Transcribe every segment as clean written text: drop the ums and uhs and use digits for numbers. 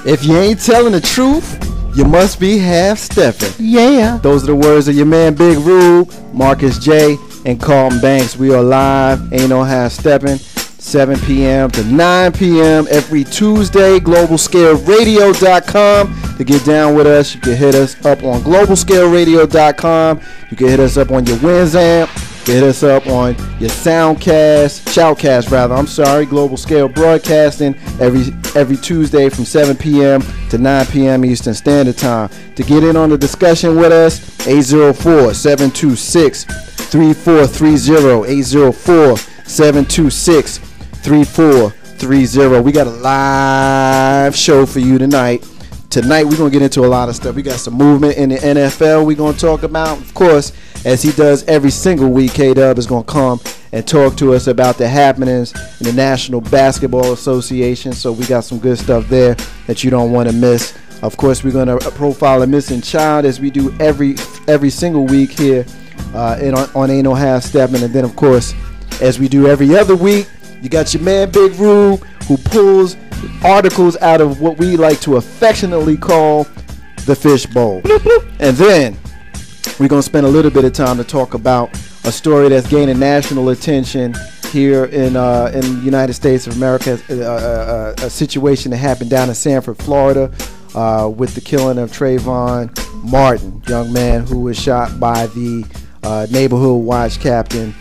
If you ain't telling the truth, you must be half stepping. Yeah. Those are the words of your man Big Rube, Marcus J, and Carlton Banks. We are live. Ain't no half stepping. 7 p.m. to 9 p.m. every Tuesday. GlobalScaleRadio.com. To get down with us, you can hit us up on GlobalScaleRadio.com. You can hit us up on your Winzamp. You can hit us up on your Shoutcast rather. I'm sorry, Global Scale Broadcasting every Tuesday from 7 p.m. to 9 p.m. Eastern Standard Time. To get in on the discussion with us, 804-726-3430. 804-726-3430. We got a live show for you tonight. Tonight we're going to get into a lot of stuff. We got some movement in the NFL we're going to talk about. Of course, as he does every single week, K-Dub is going to come and talk to us about the happenings in the National Basketball Association. So we got some good stuff there that you don't want to miss. Of course, we're going to profile a missing child as we do every single week here on Ain't No Half Steppin'. And then, of course, as we do every other week, you got your man Big Rube, who pulls articles out of what we like to affectionately call the fishbowl. And then we're going to spend a little bit of time to talk about a story that's gaining national attention here in the United States of America, a situation that happened down in Sanford, Florida, with the killing of Trayvon Martin, young man who was shot by the neighborhood watch captain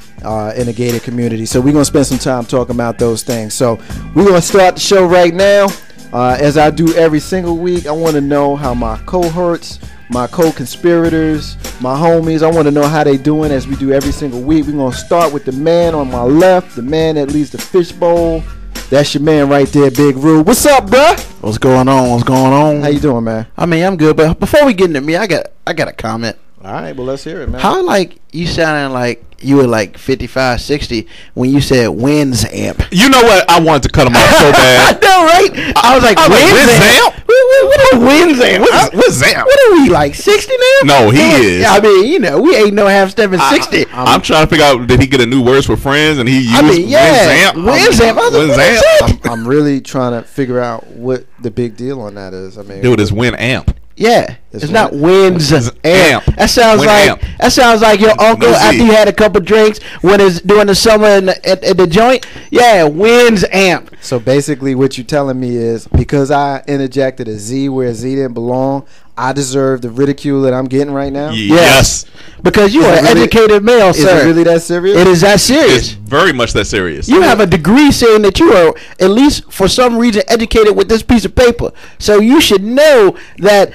in a gated community. So we're going to spend some time talking about those things. So we're going to start the show right now. As I do every single week, I want to know how my cohorts, my co-conspirators, my homies, I want to know how they doing as we do every single week. We're going to start with the man on my left, the man that leads the fishbowl. That's your man right there, Big Rube. What's up, bruh? What's going on? How you doing, man? I mean, I'm good, but before we get into me, I got a comment. All right, well, let's hear it, man. How, like, you sounding like you were like 55, 60 when you said Winzamp? You know what? I wanted to cut him off so bad. I know, right? I was like, Winzamp? What is Winzamp? What's Zamp? What are we, like 60 now? No, he is. I mean, you know, we ain't no half stepping 60. I'm trying to figure out, did he get a new words for friends and he used Winzamp. Winzamp. I'm really trying to figure out what the big deal on that is. I mean, Dude, it's Winamp. Yeah, it's not Winzamp. That sounds like your uncle after you had a couple drinks when it's during the summer at the joint. Yeah, Winzamp. So basically, what you're telling me is because I interjected a Z where Z didn't belong, I deserve the ridicule that I'm getting right now. Yes, because you are an educated male, sir. Is it really that serious? It is that serious. It's very much that serious. You have a degree saying that you are at least for some reason educated with this piece of paper, so you should know that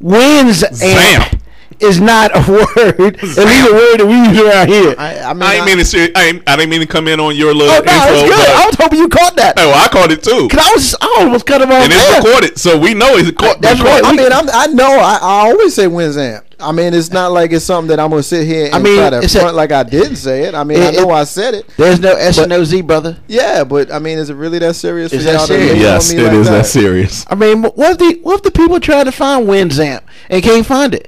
Winzamp is not a word. At least a word that we use around here. I didn't mean to come in on your little intro. It's good. I was hoping you caught that. Oh, I caught it too. Cause I almost cut him off. And it's recorded, so we know it's recorded. That's right. I mean, I know. I always say Winzamp. I mean, it's not like it's something that I'm gonna sit here and try to front like I didn't say it. I mean, I know I said it. There's no S and no Z, brother. Yeah, but I mean, is it really that serious? Is that serious? Yes, it is that serious. I mean, what if the people try to find Winzamp and can't find it?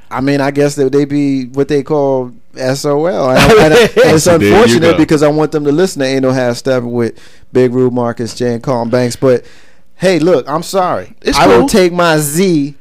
I mean, I guess that they be what they call SOL. And it's unfortunate because I want them to listen to Ain't No Half Steppin' with Big Rube, Marcus J, and Carlton Banks. But hey, look, I'm sorry. I will take my Z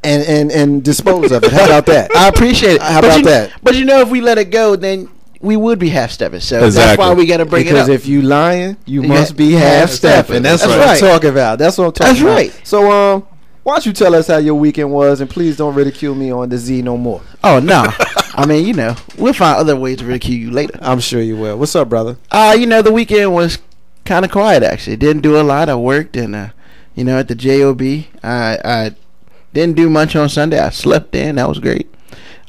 and dispose of it. How about that? I appreciate it. How about that? But you know, if we let it go, then we would be half stepping. So that's why we got to bring it up. Because if you lying, you must be half stepping. That's what I'm talking about. That's what I'm talking about. That's right. So why don't you tell us how your weekend was, and please don't ridicule me on the Z no more. Oh no. I mean, you know, we'll find other ways to ridicule you later. I'm sure you will. What's up, brother? You know, the weekend was kind of quiet actually. Didn't do a lot. I worked and you know, at the job. I didn't do much on Sunday. I slept in. That was great.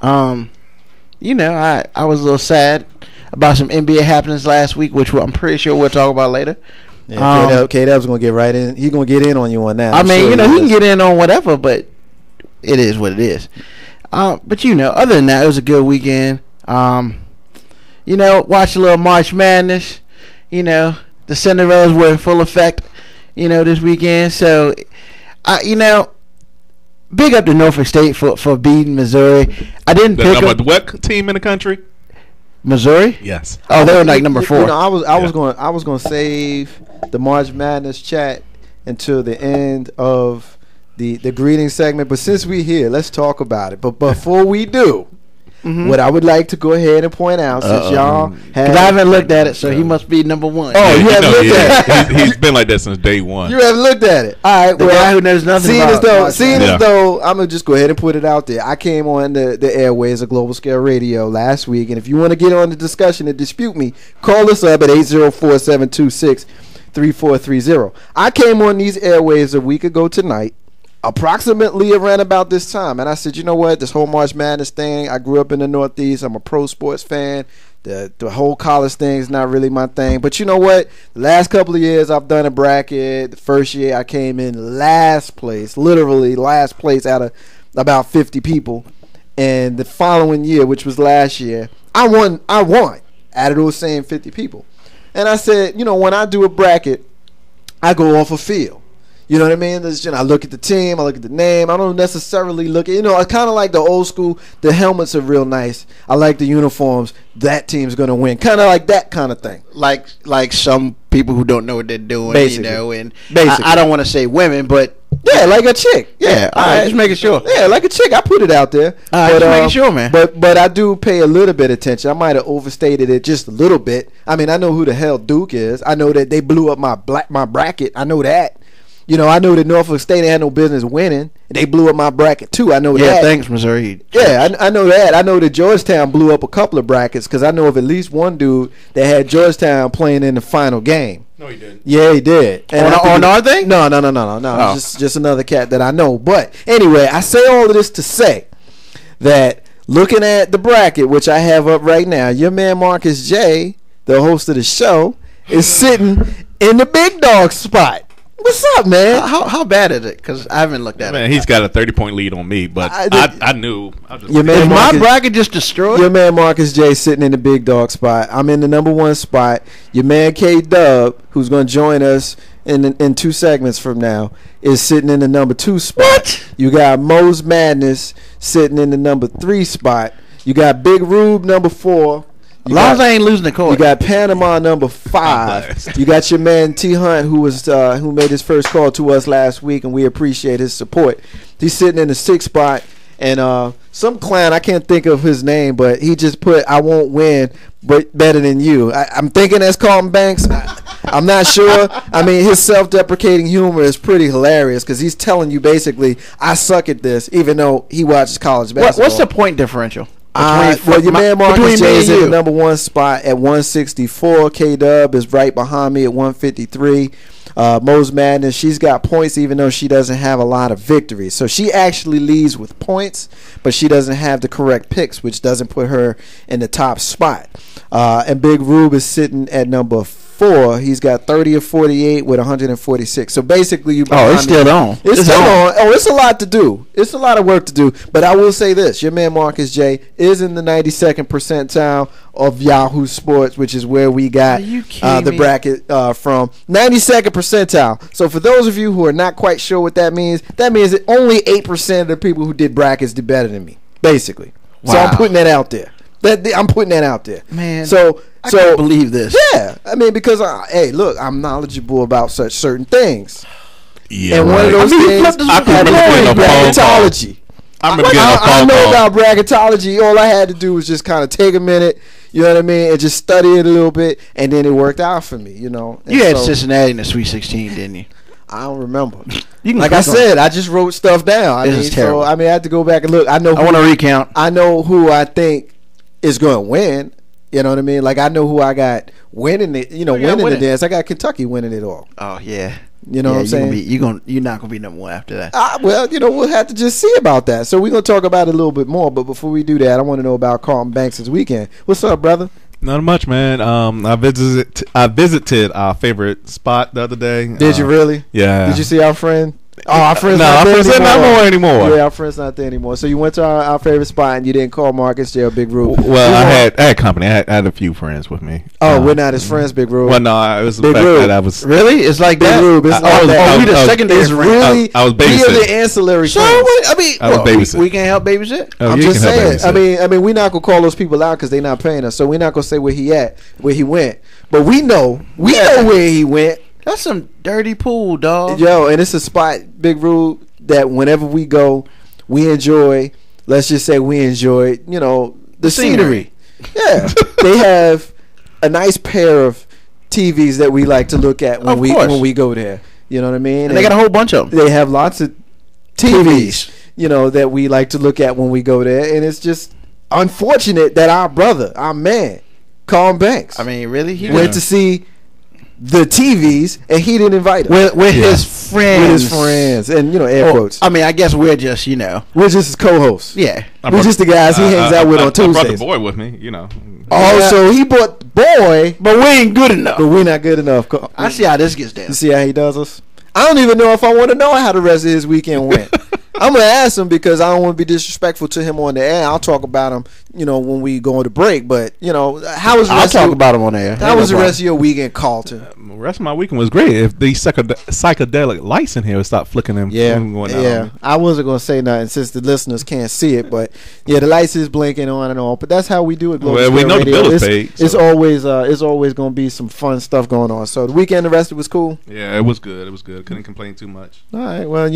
You know, I was a little sad about some NBA happenings last week, which I'm pretty sure we'll talk about later. Yeah, K-Dub's gonna get right in. He's gonna get in on you on that. I mean, you know, he can get in on whatever, but it is what it is. But you know, other than that, it was a good weekend. You know, watched a little March Madness. You know, the Cinderellas were in full effect. You know, this weekend. So, you know, big up to Norfolk State for beating Missouri. I didn't pick up what team in the country? Missouri? Yes. Oh, they were like number 4. You know, I was going to save the March Madness chat until the end of the greeting segment. But since we're here, let's talk about it. But before we do, what I would like to go ahead and point out, since y'all have... Because I haven't looked at it, so he must be number one. Oh, you haven't looked at it? He's been like that since day one. You haven't looked at it? All right, The guy who knows nothing about seeing as though, I'm going to just go ahead and put it out there. I came on the airways of Global Scale Radio last week, and if you want to get on the discussion and dispute me, call us up at 804-726-3430. I came on these airways a week ago tonight, approximately around about this time, and I said, you know what, this whole March Madness thing, I grew up in the Northeast, I'm a pro sports fan, the whole college thing is not really my thing, but you know what, the last couple of years I've done a bracket. The first year I came in last place, literally last place out of about 50 people, and the following year, which was last year, I won out of those same 50 people. And I said, you know, when I do a bracket, I go off a feel. You know what I mean? I look at the team, I look at the name. I don't necessarily look at, I kind of like the old school. The helmets are real nice. I like the uniforms. That team's going to win. Kind of like that kind of thing. Like some people who don't know what they're doing, Basically. and I don't want to say women, but... Yeah, like a chick. Yeah, all right, just making sure. Yeah, like a chick. I put it out there. All right, just making sure, man. But I do pay a little bit of attention. I might have overstated it just a little bit. I mean, I know who the hell Duke is. I know that they blew up my bracket. I know that. I know that Norfolk State had no business winning. They blew up my bracket too. I know that. Yeah, thanks, Missouri. Yeah, I know that. I know that Georgetown blew up a couple of brackets because I know of at least one dude that had Georgetown playing in the final game. No, he didn't. Yeah, he did. And on our thing? No. Oh. Just another cat that I know. But anyway, I say all of this to say that looking at the bracket, which I have up right now, your man Marcus J, the host of the show, is sitting in the big dog spot. What's up, man? How bad is it? Because I haven't looked at it. Man, he's got a 30-point lead on me, but I knew. Is my bracket just destroyed? Your man Marcus J sitting in the big dog spot. I'm in the number one spot. Your man K Dub, who's going to join us in 2 segments from now, is sitting in the number 2 spot. What? You got Mo's Madness sitting in the number 3 spot. You got Big Rube number 4. As long as I ain't losing the court. You got Panama number 5. You got your man T Hunt, who made his first call to us last week, and we appreciate his support. He's sitting in the 6th spot, and some clown, I can't think of his name, but he just put, "I won't win, but better than you." I'm thinking that's Carlton Banks. I'm not sure. I mean, his self-deprecating humor is pretty hilarious because he's telling you basically, "I suck at this," even though he watches college basketball. What's the point differential? Your man Marcus J is in the number 1 spot at 164. K Dub is right behind me at 153. Mo's Madness, she's got points even though she doesn't have a lot of victories. So she actually leads with points, but she doesn't have the correct picks, which doesn't put her in the top spot. And Big Rube is sitting at number 4. He's got 30 of 48 with 146. So basically, it's still on. It's still on. Oh, it's a lot to do. It's a lot of work to do. But I will say this: your man Marcus J is in the 92nd percentile of Yahoo Sports, which is where we got the bracket from. 92nd percentile. So for those of you who are not quite sure what that means that only 8% of the people who did brackets did better than me, basically. Wow. So I'm putting that out there. I'm putting that out there, man. So I can't believe this. Yeah, I mean, because hey, look, I'm knowledgeable about such certain things. Yeah, and one of those things, bracketology. I know about bracketology. All I had to do was just kind of take a minute, you know what I mean, and just study it a little bit, and then it worked out for me, you know. And you had Cincinnati in the Sweet 16, didn't you? I don't remember. Like I said, I just wrote stuff down. This is terrible. So I had to go back and look. I want to recount. I know who I think is going to win. You know what I mean? Like, I know who I got winning it. Winning the dance. I got Kentucky winning it all. Oh yeah. You know what I'm saying? You're not gonna be number 1 after that. Well, we'll have to just see about that. So we're gonna talk about it a little bit more. But before we do that, I want to know about Carlton Banks this weekend. What's up, brother? Not much, man. I visited our favorite spot the other day. Did you really? Yeah. Did you see our friend? Oh, our friend's not there anymore. Yeah, our friend's not there anymore. So you went to our favorite spot and you didn't call Marcus J or Big Rube. Well, I had company. I had a few friends with me. Oh, we're not his friends, Big Rube. Well, no, it was Big the fact Rube. that I was really. It's like Big that. Rube. It's like that. We the secondary. It's really. I was babysitting. We are the ancillary. So friends. I mean, we can't help babysit. Oh, I'm just saying. I mean, we're not gonna call those people out because they're not paying us. So we're not gonna say where he went. But we know where he went. That's some dirty pool, dog. Yo, and it's a spot, Big Rube, that whenever we go, we enjoy. Let's just say we enjoy, the scenery. Yeah, they have a nice pair of TVs that we like to look at when we go there. You know what I mean? And they got a whole bunch of them. They have lots of TVs, that we like to look at when we go there, and it's just unfortunate that our brother, our man, Carl Banks, really, he went to see the TVs and he didn't invite us with his friends, and air quotes. I guess we're just we're just his co-hosts. Yeah, we're just the guys he hangs out with on Tuesdays. I brought the boy with me, Oh, so he brought the boy, but we ain't good enough. But we're not good enough. I see how this gets down. You see how he does us? I don't even know if I want to know how the rest of his weekend went. I'm gonna ask him because I don't want to be disrespectful to him on the air. I'll talk about him, when we go on the break. But how was the rest? I'll talk about him on the air. How was the rest of your weekend, Carlton? The rest of my weekend was great. If the psychedelic lights in here would stop flicking them, yeah. I wasn't gonna say nothing since the listeners can't see it, but yeah, the lights is blinking on and on. But that's how we do it. Well, we know Radio. the bill is paid. So. It's always gonna be some fun stuff going on. So the weekend, the rest of it was cool. Yeah, it was good. Couldn't complain too much. All right. Well,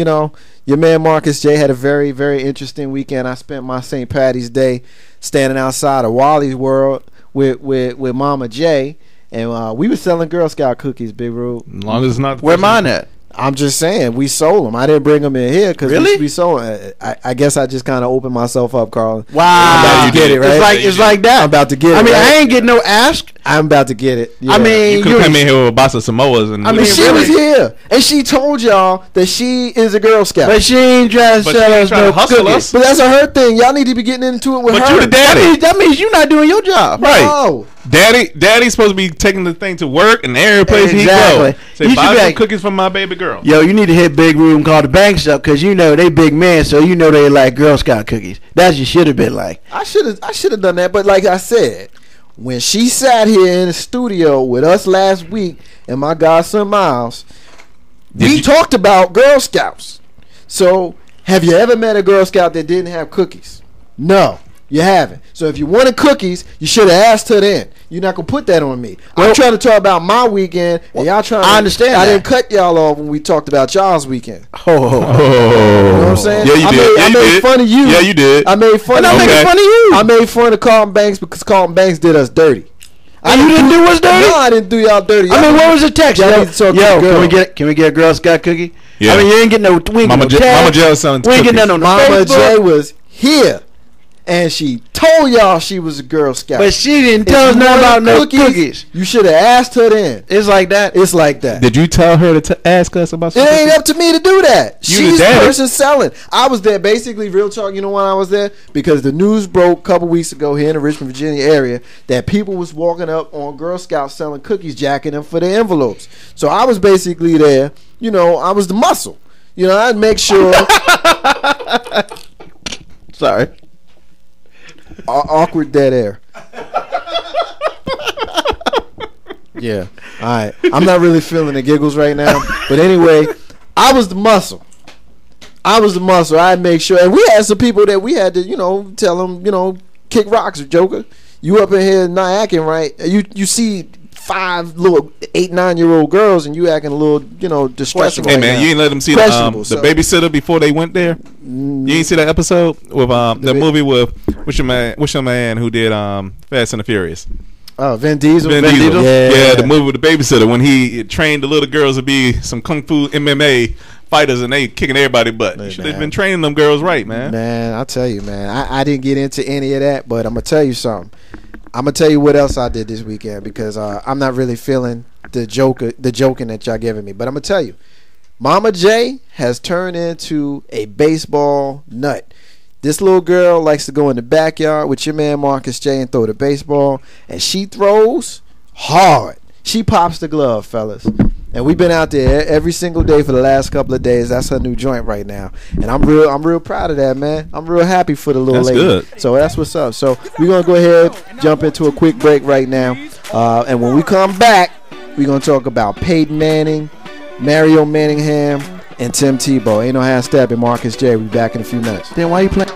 your man Marcus J had a very, very interesting weekend. I spent my St. Patty's Day standing outside of Wally's World with Mama J, and we were selling Girl Scout cookies, Big Rube. As long as it's not. Where mine at? I'm just saying, we sold them. I didn't bring them in here because we sold them. I guess I just kind of opened myself up, Carl. Wow. I'm about to get it, right? It's like that. I'm about to get it. I ain't getting no ask. I'm about to get it. Yeah. You could come in here with a box of Samoas. She was here, and she told y'all that she is a Girl Scout. But she ain't trying to sell us no cookies. But that's her thing. Y'all need to be getting into it with her. But you the daddy. That means you're not doing your job. Right. No. Daddy's supposed to be taking the thing to work and every place he goes. Say, buy some cookies for my baby girl. Yo, you need to hit Big Room, call the banks up, because they big men, so they like Girl Scout cookies. That's what you should have been like. I should have done that, but like I said, when she sat here in the studio with us last week and my godson Miles, we talked about Girl Scouts. So, have you ever met a Girl Scout that didn't have cookies? No, you haven't. So if you wanted cookies, you should have asked her then. You're not gonna put that on me. I'm trying to talk about my weekend, and y'all trying to. I understand. I didn't cut y'all off when we talked about y'all's weekend. Oh. You know what I'm saying? Yeah, you did. I made fun of you. Yeah, you did. I made fun. I'm making fun of you. I made fun of Carlton Banks because Carlton Banks did us dirty. You didn't do us dirty? No, I didn't do y'all dirty. What was the text? Y'all need to talk to the girl. Can we get a Girl Scout cookie? Yeah. You ain't getting no. We ain't Mama J was selling we ain't getting none on the Mama Facebook. J was here, and she told y'all she was a Girl Scout. But she didn't tell us nothing about no cookies. You should have asked her then. It's like that. It's like that. Did you tell her to ask us about It ain't up to me to do that. You She's the the daddy. person selling. I was there basically, real talk, you know why I was there? Because the news broke a couple weeks ago here in the Richmond, Virginia area that people was walking up on Girl Scouts selling cookies, jacking them for their envelopes. So I was basically there, I was the muscle. I'd make sure. Sorry. Awkward dead air. Yeah. All right. I'm not really feeling the giggles right now. But anyway, I was the muscle. I'd make sure. And we had some people that we had to, tell them, kick rocks, Joker. You up in here not acting right. You see 5 little 8-9-year-old girls and you acting a little, distressing. Hey, man, you ain't let them see the babysitter before they went there? Mm-hmm. You ain't see that episode with the movie with what's your man who did Fast and the Furious? Oh, Vin Diesel. Yeah, the movie with the babysitter when he trained the little girls to be some kung fu MMA fighters and they kicking everybody butt. You should have been training them girls right, man. Man, I'll tell you, man. I didn't get into any of that, but I'm gonna tell you something. I'm gonna tell you what else I did this weekend because I'm not really feeling the joking that y'all giving me. But I'm gonna tell you, Mama J has turned into a baseball nut. This little girl likes to go in the backyard with your man Marcus J and throw the baseball, and she throws hard. She pops the glove, fellas. And we've been out there every single day for the last couple of days. That's her new joint right now, and I'm real proud of that, man. I'm real happy for the little lady. Good. So that's what's up. So we're gonna go ahead, jump into a quick break right now, and when we come back, we're gonna talk about Peyton Manning, Mario Manningham, and Tim Tebow. Ain't no half stepping. Marcus J. We back in a few minutes. Then why you playing?